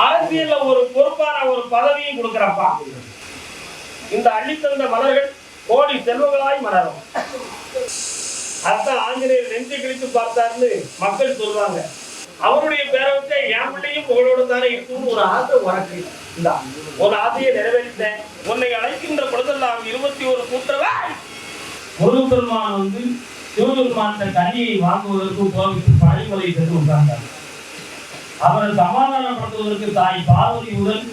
அரசியல்ல ஒரு பொறுப்பான ஒரு பதவியும் கொடுக்கிறப்பா. இந்த அள்ளித்தந்த மலர்கள் கோடி செல்வங்களாய் மலரும். அதான் ஆஞ்சநேயர் நெஞ்சை கிழித்து பார்த்தார்னு மக்கள் சொல்றாங்க. அவருடைய பேரை வச்ச என் பிள்ளையும் புகழோடு தானே இருக்கும்னு ஒரு ஆசை உனக்கு. ஒரு ஆசையை நிறைவேற்றேன். உன்னை அழைக்கின்ற பொழுதெல்லாம் 21 கூட்டுறவா முருகப்பெருமான் சிவபெருமான கனியை வாங்குவதற்கு கோவிலுக்கு பழைமலை சென்று உட்கார்ந்தார். அவரை சமாதானப்படுத்துவதற்கு தாய் பார்வதியுடன்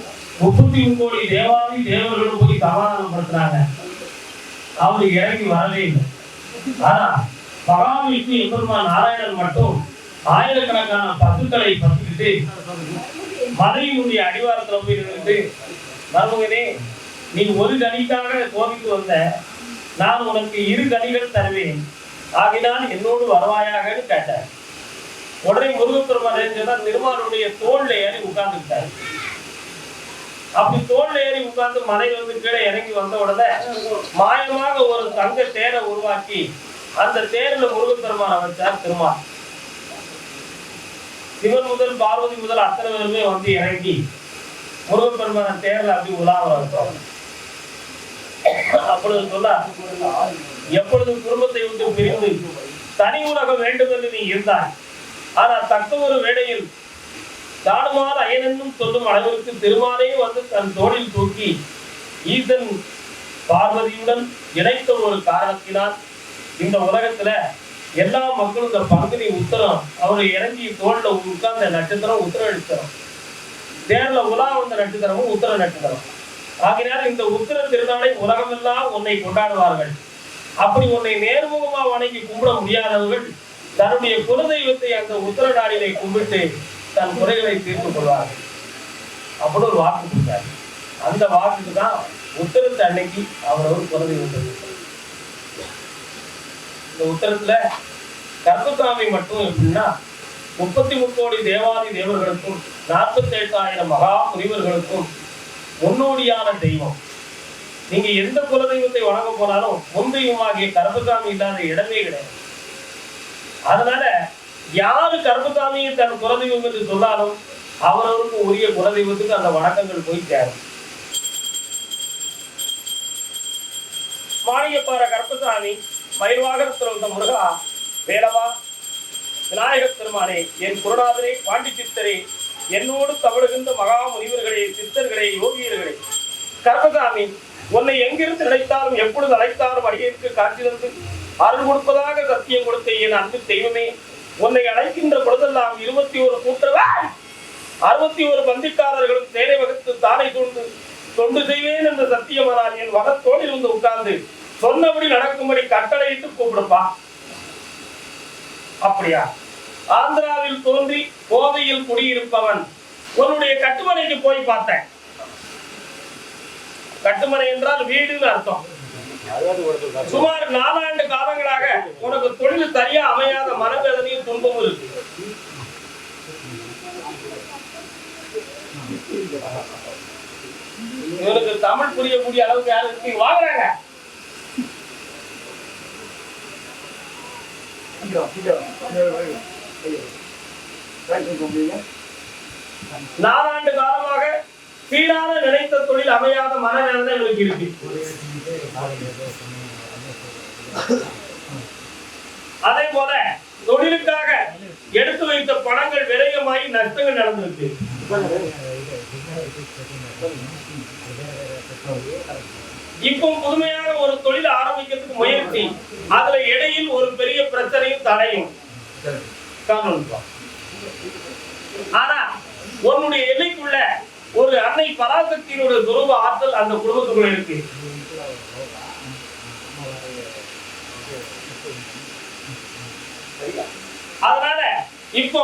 33 கோடி தேவாதி தேவர்களும் போய் சமாதானப்படுத்துறாங்க. அவரு இறங்கி வரவே இல்லை. ஆனா மகாவிஷ்ணு எம்பெருமான் நாராயணன் மட்டும் ஆயிரக்கணக்கான பசுக்களை பசுக்கிட்டு மலையினுடைய அடிவாரத்துல போய் இருந்து, மருமகனே நீ ஒரு கனிக்காக கோவிலுக்கு வந்த, நான் உனக்கு 2 கனிகள் தருவேன், ஆகினால் என்னோடு வருவாயாகன்னு கேட்டார். உடனே முருகப்பெருமான் திருமாலுடைய தோல்ல ஏறி உட்கார்ந்துட்டார். அப்படி தோல்ல ஏறி உட்கார்ந்து மலையிலிருந்து கீழே இறங்கி வந்த உடனே மாயமாக ஒரு தங்க தேரை உருவாக்கி அந்த தேரில் முருகப்பெருமானை வச்சார் திருமால். சிவன் முதல் பார்வதி முதல் அத்தனை பேருமே இறங்கி முருகப்பெருமான தேர்ல அப்படி உலாவரம். அப்பொழுது சொல்ல, எப்பொழுது குடும்பத்தை விட்டு பிரிந்து தனி உலகம் வேண்டும் என்று நீ இருந்தாய், ஆனா தக்க ஒரு வேளையில் தானுமாறு அயனென்னும் சொல்லும் அளவிற்கு திருமாலே தன் தோளில் தூக்கி ஈசன் பார்வதியுடன் இணைத்த ஒரு காரணத்தினால் இந்த உலகத்துல எல்லா மக்களும் இந்த பங்குனி உத்தரம் அவரை இறங்கி தோல்ல உட்கார்ந்த நட்சத்திரம் உத்தர நட்சத்திரம், தேர்ல உலா வந்த நட்சத்திரமும் உத்தர நட்சத்திரம். ஆகினால் இந்த உத்தர திருநாளை உலகமெல்லாம் உன்னை கொண்டாடுவார்கள். அப்படி உன்னை நேர்முகமா வணங்கி கும்பிட முடியாதவர்கள் தன்னுடைய குலதெய்வத்தை அந்த உத்தர நாளிலே கும்பிட்டு தன் குறைகளை தீர்த்துக் கொள்வார்கள். அப்படி ஒரு வாக்கு கொடுத்தார். அந்த வாக்குக்கு தான் உத்தரத்து அன்னைக்கு அவர் ஒரு குலதெய்வத்தை. இந்த உத்தரத்துல கர்ப்பசாமி மட்டும் எப்படின்னா 33 கோடி தேவாதி தேவர்களுக்கும் 48,000 மகா முனிவர்களுக்கும் முன்னோடியான தெய்வம். நீங்க எந்த குலதெய்வத்தை வணங்க போனாலும் முன்தெய்வமாகிய கர்ப்பசாமி இல்லாத இடமே கிடையாது. அதனால யாரு கர்ப்பசாமியை தன் குலதெய்வம் என்று சொன்னாலும் அவரவருக்கு உரிய குலதெய்வத்துக்கு அந்த வணக்கங்கள் போய் சேரும். மாளிகைப்பாற கர்ப்பசாமி, மயில்வாகனத்தில் வந்த முருகா, வேலவா, விநாயகர் பெருமானே, என் குருநாதரே, பாண்டி சித்தரே, என்னோடு தவழுகின்ற மகா முனிவர்களே, சித்தர்களே, யோகியர்களே, கர்ப்பசாமி உன்னை எங்கிருந்து நினைத்தாலும் எப்பொழுது அழைத்தாலும் அடியேற்கு காட்சி தந்து அருள் கொடுப்பதாக சத்தியம் கொடுத்த என் அன்பு தெய்வமே, உன்னை அழைக்கின்ற பொழுதெல்லாம் 21 கூட்டுறவா 61 பந்திக்காரர்களும் சேரை வகுத்து தானை தொண்டு செய்வேன் என்ற சத்தியமானால் என் வகத்தோடு உட்கார்ந்து சொன்னபடி நடக்கும்படி கட்டளையிட்டு கூப்பிடுப்பா. அப்படியா? ஆந்திராவில் தோன்றி கோவையில் குடியிருப்பவன் உன்னுடைய கட்டுமனைக்கு போய் பார்த்தேன். கட்டுமனை என்றால் வீடுன்னு அர்த்தம். சுமார் 4 ஆண்டு காலங்களாக உனக்கு தொழில் சரியா அமையாத மனவேதனையும் துன்பமும் இருக்கு. இவனுக்கு தமிழ் புரியக்கூடிய அளவுக்கு யாருக்கு வாங்குறாங்க? 4 ஆண்டு காலமாக சீரான நினைத்த தொழில் அமையாத மனவேதனை இவனுக்கு இருக்கு. அதே போல தொழிலுக்காக எடுத்து வைத்த பணங்கள் விரயமாகி நஷ்டங்கள் நடந்திருக்கு. இப்போ புதுமையாக ஒரு தொழில் ஆரம்பிக்கிறதுக்கு முயற்சி, அதுல இடையில் ஒரு பெரிய பிரச்சனையும் தடையும். ஆனா உன்னுடைய எல்லைக்குள்ள ஒரு அன்னை பராசக்தியினுடைய துருவ ஆற்றல் அந்த குடும்பத்துக்குள்ள இருக்கு. அதனால இப்போ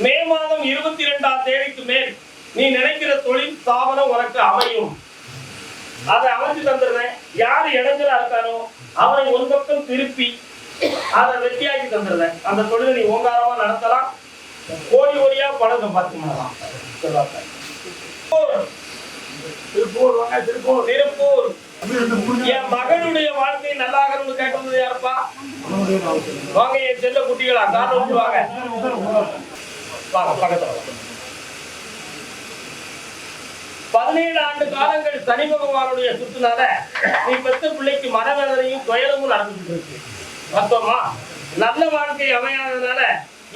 மே மாதம் 22ஆம் தேதிக்கு மேல் நீ நினைக்கிற தொழில் ஸ்தாபனம் உனக்கு அமையும். அதை அமைச்சு தந்துடுறேன். யாரு இடைஞ்சலா இருக்கானோ அவனை ஒரு பக்கம் திருப்பி அதை வெற்றியாக்கி தந்துடுறேன். அந்த தொழிலை நீ ஓங்காரமா நடத்தலாம். கோடி கோடியா பணம் சம்பாதிக்கலாம். திருப்பூர் திருப்பூர் என் மகனுடைய வாழ்க்கை நல்லாகணும்னு கேட்கறது யாருப்பா? வாங்க என் செல்ல குட்டிகளா, காரணம் வாங்க வாங்க பக்கத்துல 17 ஆண்டு காலங்கள் சனி பகவானுடைய சுற்றுனால நீ பெத்த பிள்ளைக்கு மனவேதனையும் துயரமும் நடந்துட்டு இருக்கு. மொத்தமா நல்ல வாழ்க்கை அமையாததுனால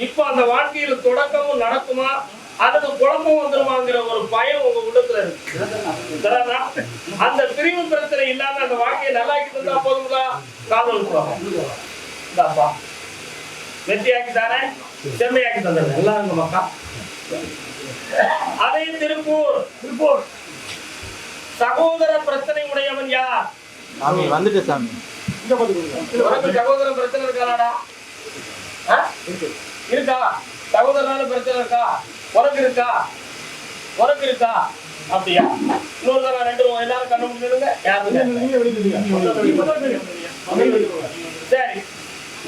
இப்ப அந்த வாழ்க்கையில தொடக்கமும் நடக்குமா அல்லது குழப்பம் வந்துருமாங்கிற ஒரு பயம் உங்க உள்ளத்துல இருக்கு. அந்த பிரிவு பிரச்சனை இல்லாம அந்த வாழ்க்கையை நல்லாக்கி தந்தா போதுங்களா? காதல் வெற்றியாக்கி தானே, செம்மையாக்கி தந்தது எல்லாம் மக்கா. அதே திருப்பூர் சகோதர பிரச்சனை உடையவன் யார்? வந்துட்டு சாமி சகோதர பிரச்சனை இருக்காடா? இருக்கா? சகோதரனால பிரச்சனை இருக்கா? உனக்கு இருக்கா? அப்படியா? இன்னொரு தடவை ரெண்டு எல்லாரும் கண்ணு முடிஞ்சிடுங்க. சரி,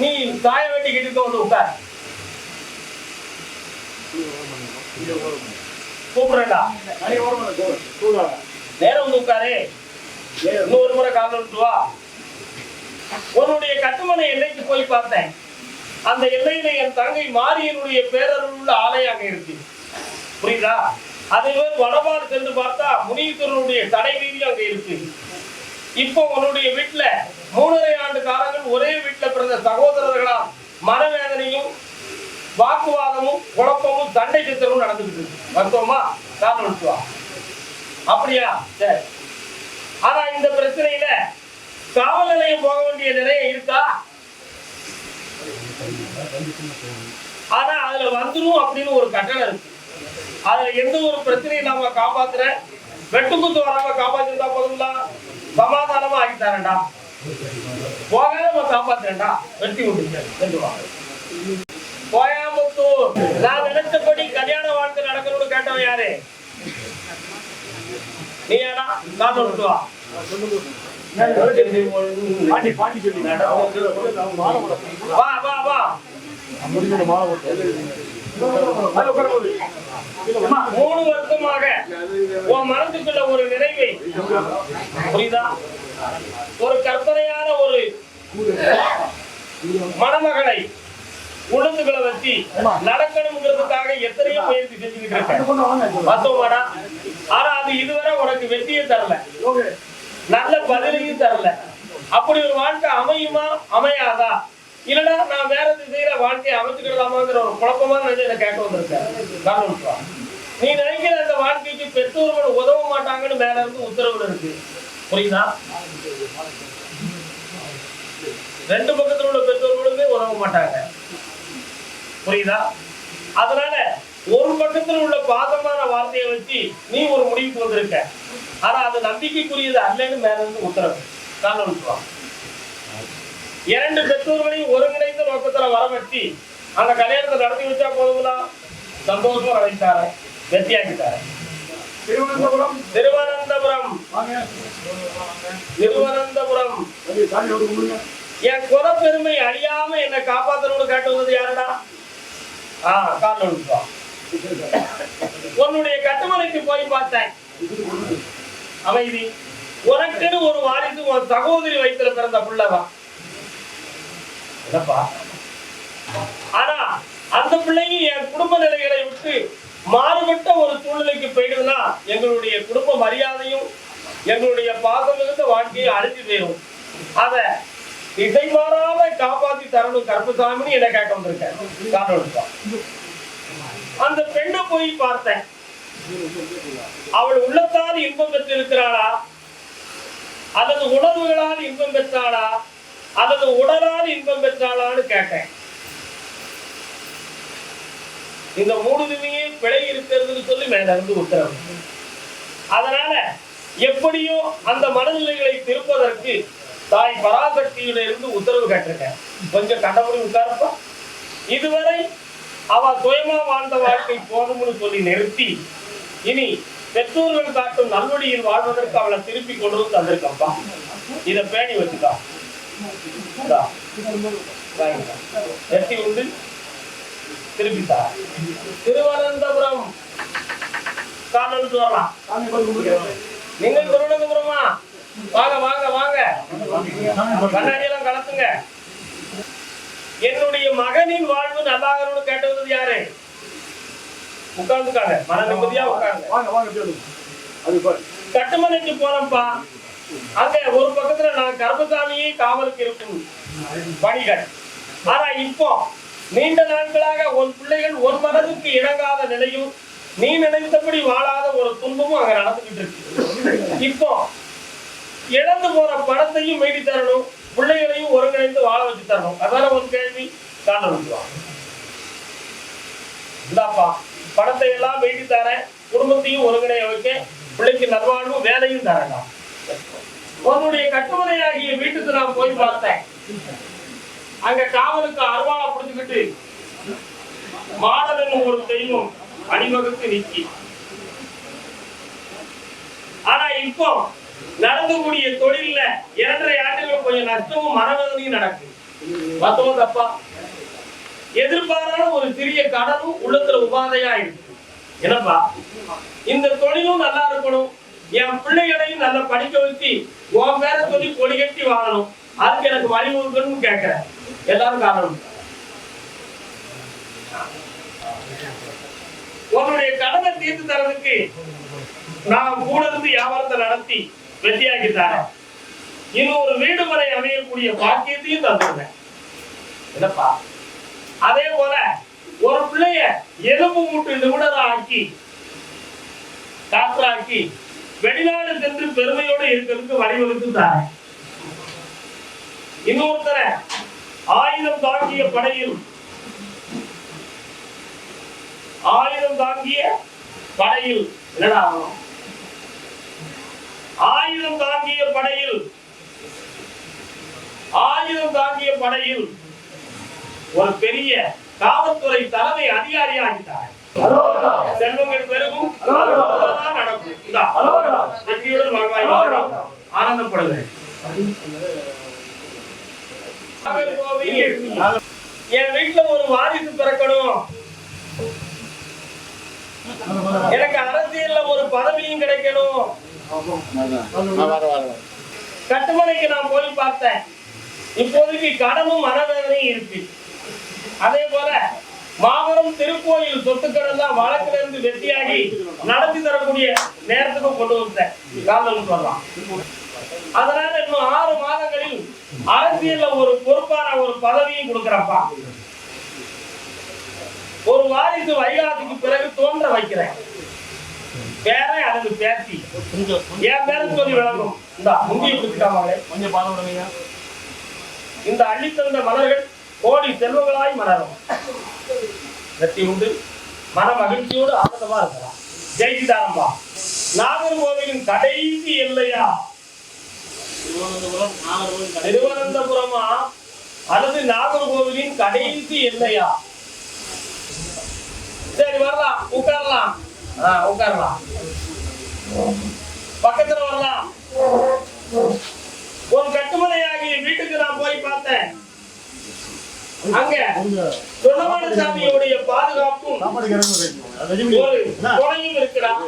நீ தாய வேண்டி கிட்ட வந்து உட்கார். கூப்பிடுறா நேரம் வந்து உட்காரு. இன்னொரு முறை கால விட்டு வா. உன்னுடைய கட்டுமனை எல்லைக்கு போய் பார்த்தேன். அந்த எல்லையில என் தங்கை மாரியனுடைய பேரருள் உள்ள ஆலயம் அங்க இருக்கு. புரியுதா? அதை வடபாடு சென்று பார்த்தா முனீஸ்வரனுடைய தடை வீதி அங்க இருக்கு. இப்போ உன்னுடைய வீட்டுல 3.5 ஆண்டு காலங்கள் ஒரே வீட்டுல பிறந்த சகோதரர்களா மனவேதனையும் வாக்குவாதமும் குழப்பமும் சண்டை சித்திரமும் நடந்துட்டு இருக்கு. வருத்தமா காரணம் விட்டுவா. அப்படியா? சரி. ஆனா இந்த பிரச்சனையில காவல் நிலையம் போக வேண்டிய நிலையம் இருக்கா? ஆனா அதுல வந்துடும் அப்படின்னு ஒரு கட்டளை இருக்கு. அதுல எந்த ஒரு பிரச்சனையும் நாம காப்பாத்துற வெட்டுக்குத்து வராம காப்பாத்திருந்தா போதுங்களா? சமாதானமா ஆகித்தாரண்டா, போகாம காப்பாத்துறேன்டா, வெட்டி விட்டு கோயம்புத்தூர். நான் நினைச்சபடி கல்யாண வாழ்க்கை நடக்கணும்னு கேட்டவன் யாரு? நீ ஏடா காட்டு விட்டுவா. வா வா வா. 3 வருஷமாக உன் மனதுக்குள்ள ஒரு நிறைவை, புரியுதா, ஒரு கற்பனையான ஒரு மணமகளை உணர்ந்துகளை வச்சு நடக்கணுங்கிறதுக்காக எத்தனையோ முயற்சி செஞ்சுக்கிட்டு இருக்கேன். பார்த்தோமாடா? ஆனா அது இதுவரை உனக்கு வெற்றியை தரல, நல்ல பதிலையும் தரல. அப்படி ஒரு வாழ்க்கை அமையுமா அமையாதா? இல்லடா நான் வேற திசையில வாழ்க்கையை அமைச்சுக்கிடலாமாங்கிற ஒரு குழப்பமான நிலையில கேட்க வந்திருக்கேன். நீ நினைக்கிற அந்த வாழ்க்கைக்கு பெற்றோர்கள் உதவ மாட்டாங்கன்னு மேல இருந்து உத்தரவுல இருக்கு. புரியுதா? 2 பக்கத்துல உள்ள பெற்றோர்களுமே உதவ மாட்டாங்க. புரியுதா? அதனால ஒரு பக்கத்தில் உள்ள பாதமான வார்த்தையை வச்சு நீ ஒரு முடிவுக்கு வந்திருக்க. ஆனா அது நம்பிக்கைக்குரியது அல்லன்னு மேல இருந்து உத்தரவு. காரணம் 2 பெற்றோர்களையும் ஒருங்கிணைந்த நோக்கத்துல வர வச்சு அந்த கல்யாணத்தை நடத்தி வச்சா போதுங்களா? சந்தோஷமா நடத்தாரு, வெற்றியாக்கிட்டாரு. திருவனந்தபுரம் என் குல பெருமை அழியாம என்னை காப்பாத்தணும்னு கேட்டது யாருடா? உன்னுடைய கட்டுமனைக்கு போய் பார்த்தேன். அமைதி. உனக்குன்னு ஒரு வாரிசு உன் சகோதரி வயிற்றுல பிறந்த பிள்ளைவா. ஆனா அந்த பிள்ளையும் என் குடும்ப நிலைகளை விட்டு மாறுபட்ட ஒரு சூழ்நிலைக்கு போயிடுதுன்னா எங்களுடைய குடும்ப மரியாதையும் எங்களுடைய பாசம் மிகுந்த வாழ்க்கையை அழிஞ்சு போயிடும். அத இசை மாறாம காப்பாத்தி தரணும் கருப்பசாமின்னு என்ன கேட்க வந்திருக்கேன். அந்த பெண்ணை போய் பார்த்தேன். அவள் உள்ளத்தால் இன்பம் பெற்று இருக்கிறாளா அல்லது உணர்வுகளால் இன்பம் பெற்றாளா அல்லது உடலால் இன்பம் பெற்றாளான்னு கேட்டேன். இந்த 3 பிழை இருக்கிறதுன்னு சொல்லி மேல இருந்து உத்தரவு. அதனால எப்படியோ அந்த மனநிலைகளை திருப்பதற்கு தாய் பராசக்தியில இருந்து உத்தரவு கேட்டிருக்கேன். கொஞ்சம் கண்டபடி உட்காரப்பா. இதுவரை அவ சுயமா வாழ்ந்த வாழ்க்கை போதும்னு சொல்லி நிறுத்தி இனி பெற்றோர்கள் காட்டும் நல்வழியில் வாழ்வதற்கு அவளை திருப்பி கொண்டு வந்து தந்திருக்கப்பா. இதை பேணி வச்சுக்கா. வெற்றி உண்டு, திருப்பித்தா. திருவனந்தபுரம் காணல் வரலாம். நீங்க திருவனந்தபுரமா? வாங்க வாங்க வாங்க, கண்ணாடியெல்லாம் கலத்துங்க. என்னுடைய மகனின் வாழ்வு நல்லாகணும்னு கேட்டது யாரு? உட்கார்ந்துக்காங்க, மன நிம்மதியா உட்கார்ந்து. கட்டுமனைக்கு போறப்பா, அங்க ஒரு பக்கத்துல நான் கருப்பசாமியே காவலுக்கு இருக்கும் பணிகள். ஆனா இப்போ நீண்ட நாட்களாக உன் பிள்ளைகள் ஒரு மனதுக்கு இணங்காத நிலையும், நீ நினைத்தபடி வாழாத ஒரு துன்பமும் அங்க நடந்துகிட்டு இருக்கு. இப்போ இழந்து போற பணத்தையும் மீட்டி தரணும், பிள்ளைகளையும் ஒருங்கிணைந்து வாழ வச்சு தரணும். அதான ஒரு கேள்வி. காரணம் இந்தாப்பா, பணத்தை எல்லாம் மீட்டி தரேன், குடும்பத்தையும் ஒருங்கிணைய வைக்க, பிள்ளைக்கு நல்வாழ்வும் வேலையும் தரலாம். உன்னுடைய கட்டுமனையாகிய வீட்டுக்கு நான் போய் பார்த்தேன். அங்க காவலுக்கு அருவாளை பிடிச்சுக்கிட்டு மாடல் ஒரு தெய்வம் அணிவகுத்து நிற்கி. ஆனா இப்போ நடந்தக்கூடிய தொழில்ல 2.5 ஆண்டுகள் கொஞ்சம் நஷ்டமும் மனவேதனையும் நடக்குது. மத்தவங்க அப்பா எதிர்பாராத ஒரு சிறிய கடனும் உள்ளத்துல உபாதையா இருக்கு. என்னப்பா, இந்த தொழிலும் நல்லா இருக்கணும், என் பிள்ளைகளையும் நல்லா படிக்க வச்சு உன் பேரை சொல்லி கொடி கட்டி வாழணும், அதுக்கு எனக்கு வழிவகுக்கணும்னு கேட்கிறேன். எல்லாரும் காரணம், உன்னுடைய கடனை தீர்த்து தரதுக்கு நான் கூட இருந்து வியாபாரத்தை நடத்தி வெற்றியாக்கி தரேன். இன்னும் ஒரு வீடு முறை அமையக்கூடிய பாக்கியத்தையும் தந்துருவேன். என்னப்பா, அதே போல ஒரு பிள்ளைய எலும்பு மூட்டு நிபுணரா ஆக்கி டாக்டராக்கி வெளிநாடு சென்று பெருமையோடு இருக்கிறதுக்கு வழிவகுத்து தரேன். இன்னொருத்தர ஆயுதம் தாங்கிய படையில் என்னடா ஆயுதம் தாங்கிய படையில் ஒரு பெரிய காவல்துறை தலைமை அதிகாரியா ஆகிட்டார். செல்வங்கள் பெருகும், நடக்கும். ஆனந்தப்படுகிறேன். என் வீட்டுல ஒரு வாரிசு பிறக்கணும், எனக்கு அரசியல்ல ஒரு பதவியும் கிடைக்கணும். கட்டுமனைக்கு நான் போய் பார்த்தேன். இப்போதைக்கு கடனும் மனவேதனையும் இருக்கு. அதே போல மாபெரும் திருக்கோயில் சொத்துக்கள் எல்லாம் வழக்குல இருந்து வெற்றியாகி நடத்தி தரக்கூடிய நேரத்துக்கு கொண்டு வந்தேன். காரணம் சொல்லலாம். அதனால இன்னும் 6 மாதங்களில் அரசியல்ல ஒரு பொறுப்பான ஒரு பதவியும் கொடுக்கிறப்பா. ஒரு வாரிசு வைகாசிக்கு பிறகு தோன்ற வைக்கிறேன். பேரை அதுக்கு பேசி என் பேரை சொல்லி விளங்கும். இந்த முந்திய பிடிச்சிட்டாமலே கொஞ்சம் பாடம் விடுங்க. இந்த அள்ளித்தந்த மலர்கள் கோடி செல்வங்களாய் மலரும். வெற்றி உண்டு, மன மகிழ்ச்சியோடு ஆனந்தமா இருக்கலாம். ஜெயிச்சுதாரம்பா. நாகர்கோவிலின் கடைசி எல்லையா திருவனந்தபுரமா அல்லது நாகர்கோவிலின் கடைசி எல்லையா? சரி, வரலாம், உட்காரலாம். உட்காரலாம், பக்கத்துல வரலாம். ஒரு கட்டுமனையாகிய வீட்டுக்கு நான் போய் பார்த்தேன். அங்க சொன்னமான சாமியுடைய பாதுகாப்பும் ஒரு துணையும் இருக்கிறார்.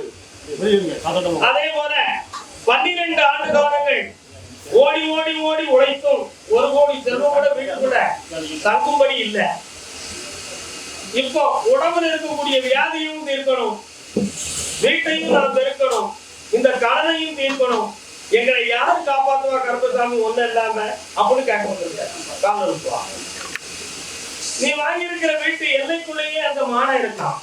அதே போல 12 ஆண்டு காலங்கள் ஓடி ஓடி ஓடி உழைத்தும் 1 கோடி செல்வமோட வீட்டுக்குள்ள தங்கும்படி இல்லை. இப்போ உடம்புல இருக்கக்கூடிய வியாதியும் தீர்க்கணும், வீட்டையும் நான் பெருக்கணும், இந்த கடனையும் தீர்க்கணும். எங்களை யாரு காப்பாத்துவா கருப்பசாமி ஒண்ணு இல்லாம அப்படின்னு கேட்க வந்திருக்க. நீ வாங்கியிருக்கிற வீட்டு எல்லைக்குள்ளேயே அந்த மானம் இருக்கான்.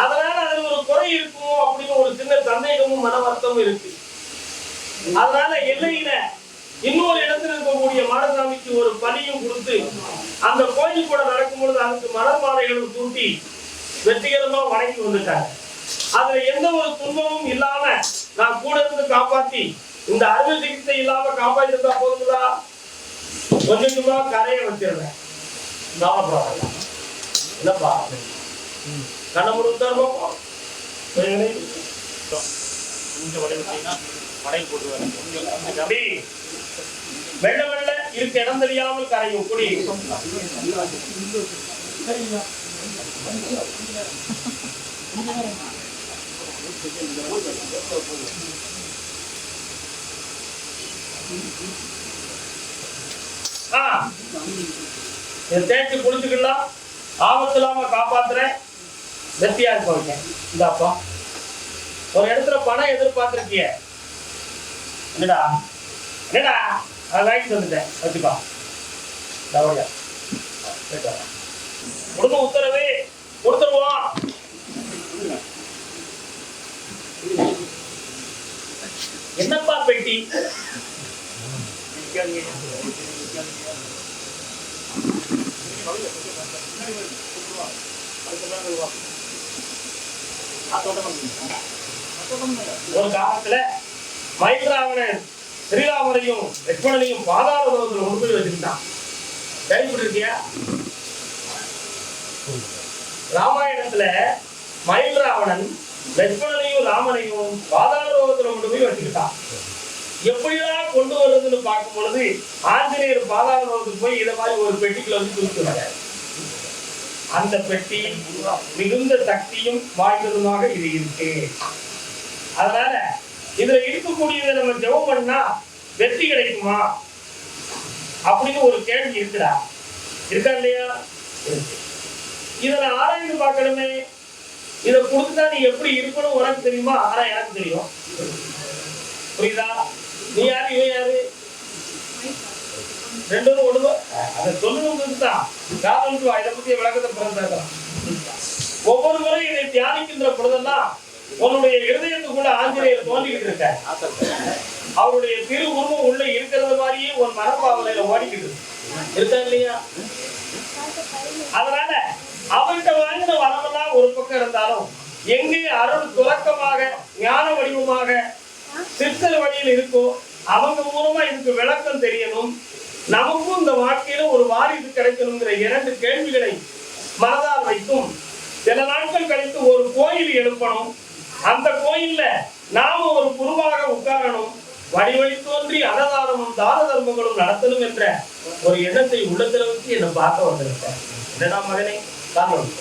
அதனால அதுல ஒரு குறை இருக்குமோ அப்படின்னு ஒரு சின்ன சந்தேகமும் மன வருத்தமும் இருக்கு. அதனால எல்லையில இன்னொரு இடத்துல இருக்கக்கூடிய மாடசாமிக்கு ஒரு பணியும் கொடுத்து அந்த கோயில் கூட நடக்கும் பொழுது அதுக்கு மலர் மாலைகளும் தூட்டி வெற்றிகரமா வணங்கி வந்துட்டாங்க. அதுல எந்த ஒரு துன்பமும் இல்லாம நான் கூட இருந்து காப்பாத்தி இந்த அறுவை சிகிச்சை இல்லாம காப்பாற்றிருந்தா போதுங்களா? கொஞ்சமா கரையை வச்சிருந்தேன். என்னப்பா கண்ண முடித்தாருமா? வெள்ள வெள்ள இருக்க இடம் தெரியாமல் கரையும் குடி. தேய்ச்சி குளிச்சுக்கலாம், ஆபத்து இல்லாம காப்பாத்துறேன், வெற்றியா இருக்க வைக்க. இந்தாப்பா ஒரு இடத்துல பணம் எதிர்பார்த்திருக்கிய, என்னடா என்னடா அதை வாங்கிட்டு வந்துட்டேன் வச்சுப்பா, கொடுக்க உத்தரவு கொடுத்துருவோம். என்னப்பா பெட்டி? ஒரு காலத்துல மயில்ராவணன் ஸ்ரீராமரையும் லட்சுமணனையும் பாதாள உலகத்துல கொண்டு போய் வச்சிருந்தான். கேள்விப்பட்டிருக்கியா? ராமாயணத்துல மயில்ராவணன் லட்சுமணனையும் ராமனையும் பாதாள லோகத்துல கொண்டு போய் வச்சுக்கிட்டான். எப்படிதான் கொண்டு வருதுன்னு பார்க்கும் பொழுது ஆஞ்சநேயர் பாதாள லோகத்துக்கு போய் இதை மாதிரி ஒரு பெட்டிக்குள்ள வந்து தூக்கிட்டு, அந்த பெட்டி மிகுந்த சக்தியும் வாய்ந்ததுமாக இது இருக்கு. அதனால இதுல இருக்கக்கூடியதை நம்ம ஜெபம் பண்ணா வெற்றி கிடைக்குமா அப்படின்னு ஒரு கேள்வி இருக்குடா, இருக்கா இல்லையா? இதை நான் ஆராய்ந்து பார்க்கணுமே. இதை கொடுத்துட்டா நீ எப்படி இருக்கணும் உனக்கு தெரியுமா? ஆனா எனக்கு தெரியும். புரியுதா? நீ யாரு இவன் யாரு ரெண்டும் ஒண்ணு. அதை சொல்லணும்னு தான் காரணம். இதை பத்திய விளக்கத்தை பிறந்தாக்கலாம். ஒவ்வொரு முறை இதை தியானிக்கின்ற பொழுதெல்லாம் உன்னுடைய இருதயத்துக்குள்ள ஆஞ்சநேயர் தோன்றிக்கிட்டு இருக்க, அவருடைய திரு உருவம் உள்ள இருக்கிறது மாதிரியே உன் மனப்பாவலையில ஓடிக்கிட்டு இருக்கா இல்லையா? அதனால அவர்கிட்ட வாங்கின வரமெல்லாம் ஒரு பக்கம் இருந்தாலும் எங்கே அருள் துறக்கமாக ஞான வடிவமாக சித்தல் வழியில் இருக்கோ அவங்க மூலமா இதுக்கு விளக்கம் தெரியணும். நமக்கும் இந்த வாழ்க்கையில ஒரு வாரிசு கிடைக்கணுங்கிற 2 கேள்விகளை மனதால் வைக்கும். சில நாட்கள் கழித்து ஒரு கோயில் எழுப்பணும். அந்த கோயில்ல நாம ஒரு குருவாக உட்காரணும். வழி தோன்றி அன்னதானமும் தான தர்மங்களும் நடத்தணும் என்ற ஒரு எண்ணத்தை உள்ளத்துல வச்சு என்னை பார்க்க வந்திருக்கேன். என்னடா மகனே காரணம்,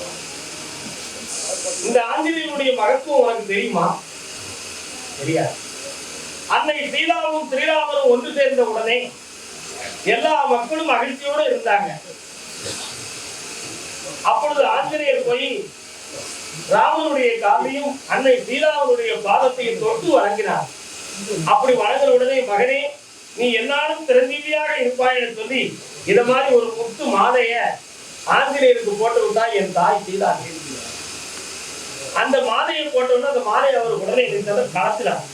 இந்த ஆஞ்சநேயனுடைய மகத்துவம் உனக்கு தெரியுமா? தெரியாது. அன்னை சீதாவும் ஸ்ரீராமரும் ஒன்று சேர்ந்த உடனே எல்லா மக்களும் மகிழ்ச்சியோடு இருந்தாங்க. அப்பொழுது ஆஞ்சநேயர் போய் ராமனுடைய காலையும் அன்னை சீதாவுடைய பாதத்தையும் தொட்டு வணங்கினார். அப்படி வணங்கின உடனே, மகனே நீ எல்லாரும் சிரஞ்சீவியாக இருப்பாய் என்று சொல்லி இத மாதிரி ஒரு முத்து மாலைய ஆஞ்சநேயருக்கு போட்டு விட்டா என் தாய் சீதா. அந்த மாலையை போட்டோம்னா அந்த மாலையை அவர் உடனே காத்தினார்.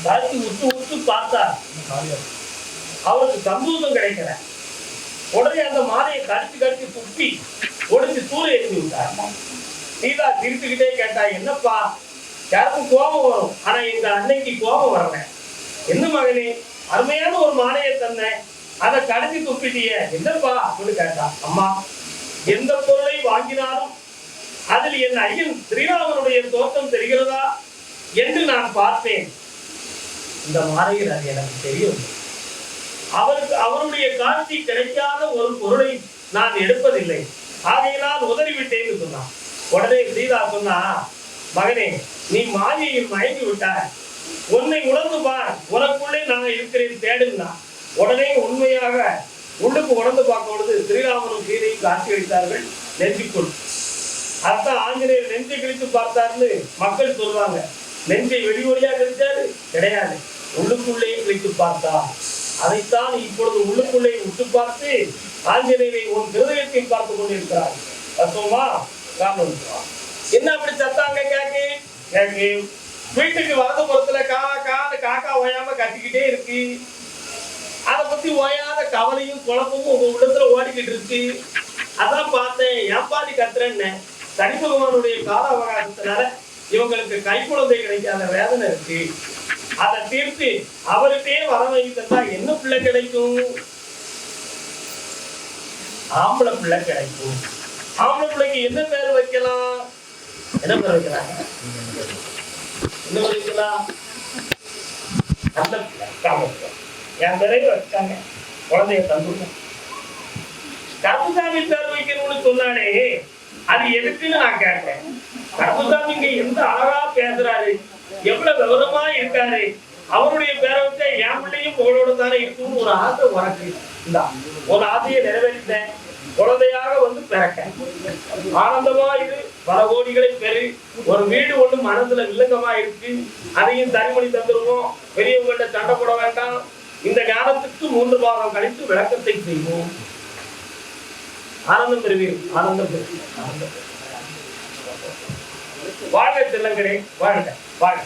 காத்தி உத்து உத்து பார்த்தார். அவருக்கு சந்தோஷம் கிடைக்கல. உடனே அந்த மாலையை கடிச்சு கடிச்சு துப்பி ஒடிச்சு தூர எரிஞ்சு விட்டார். சீதா திருத்துக்கிட்டே கேட்டா, என்னப்பா யாருக்கும் கோபம் வரும், ஆனா எங்க அன்னைக்கு கோபம் வரல. என்ன மகனே, அருமையான ஒரு மாலையை தந்தேன், அதை கடிச்சு துப்பிட்டிய, என்னப்பா அப்படின்னு கேட்டா, அம்மா எந்த பொருளை வாங்கினாலும் அதில் என் ஐயன் ஸ்ரீராமனுடைய தோற்றம் தெரிகிறதா என்று நான் பார்த்தேன். இந்த மாலையில் அது எனக்கு தெரியும். அவருடைய காட்சி கிடைக்காத ஒரு பொருளை நான் எடுப்பதில்லை, ஆகையினால் உதறிவிட்டேன்னு சொன்னான். உடனே சீதா சொன்னா, மகனே நீ மாயையில் மயங்கி விட்டாய், உன்னை உணர்ந்து பார், உனக்குள்ளே நான் இருக்கிறேன் தேடுன்னா. உடனே உண்மையாக உள்ளுக்கு உணர்ந்து பார்க்கும் பொழுது ஸ்ரீராமனும் சீதையும் காட்சி அளித்தார்கள் நெஞ்சுக்குள். அதான் ஆஞ்சநேயர் நெஞ்சை கிழித்து பார்த்தார்னு மக்கள் சொல்றாங்க. நெஞ்சை வெளி வழியா கிழிச்சாரு கிடையாது, உள்ளுக்குள்ளேயே கிழித்து பார்த்தா. அதைத்தான் இப்பொழுது உள்ளுக்குள்ளே உற்று பார்த்து ஆஞ்சநேயரை உன் ஹிருதயத்தில் பார்த்து கொண்டிருக்கிறார். அர்த்தமா காரணம் என்ன அப்படி சத்தாங்க கேக்கு வீட்டுக்கு வரது புறத்துல காக்கா ஓயாம கத்திக்கிட்டே இருக்கு. அதை பத்தி ஓயாத கவலையும் குழப்பமும் உங்க உள்ளத்துல ஓடிக்கிட்டு இருக்கு. அதான் பார்த்தேன், என் பாதி கத்துறேன்னு. சனி பகவானுடைய கால அவகாசத்தினால இவங்களுக்கு கை குழந்தை கிடைக்காத வேதனை இருக்கு. அதை தீர்த்து அவருக்கே வர வைத்தா என்ன பிள்ளை கிடைக்கும்? ஆம்பளை பிள்ளை கிடைக்கும். ஆம்பளை பிள்ளைக்கு என்ன பேர் வைக்கலாம்? என்ன பேர் வைக்கலாம்? என்ன பேர் வைக்கலாம்? நல்ல பிள்ளை. என் பேரையும் வச்சாங்க, குழந்தைய தந்துருக்கேன். கருப்புசாமி பேர் வைக்கணும்னு சொன்னானே, அது எதுக்குன்னு நான் கேட்டேன். கருப்புசாமி இங்க எந்த அழகா பேசுறாரு, எவ்வளவு விவரமா இருக்காரு, அவருடைய பேரை வச்சா என் பிள்ளையும் புகழோட தானே இருக்கும்னு ஒரு ஆசை உனக்கு. இந்த ஒரு ஆசையை நிறைவேற்றேன். குழந்தையாக வந்து பிறக்க ஆனந்தமா இது, பல கோடிகளை பெரு. ஒரு வீடு ஒண்ணு மனசுல வில்லங்கமா இருக்கு, அதையும் தனிமணி தந்துருவோம். பெரியவங்கள்ட்ட சண்டை போட வேண்டாம். இந்த ஞானத்துக்கு 3 பாகம் கழித்து விளக்கத்தை செய்வோம். ஆனந்தம் பெறுவீர், ஆனந்தம் பெறுவீர். வாழ்க செல்லங்களே, வாழ்க வாழ்க.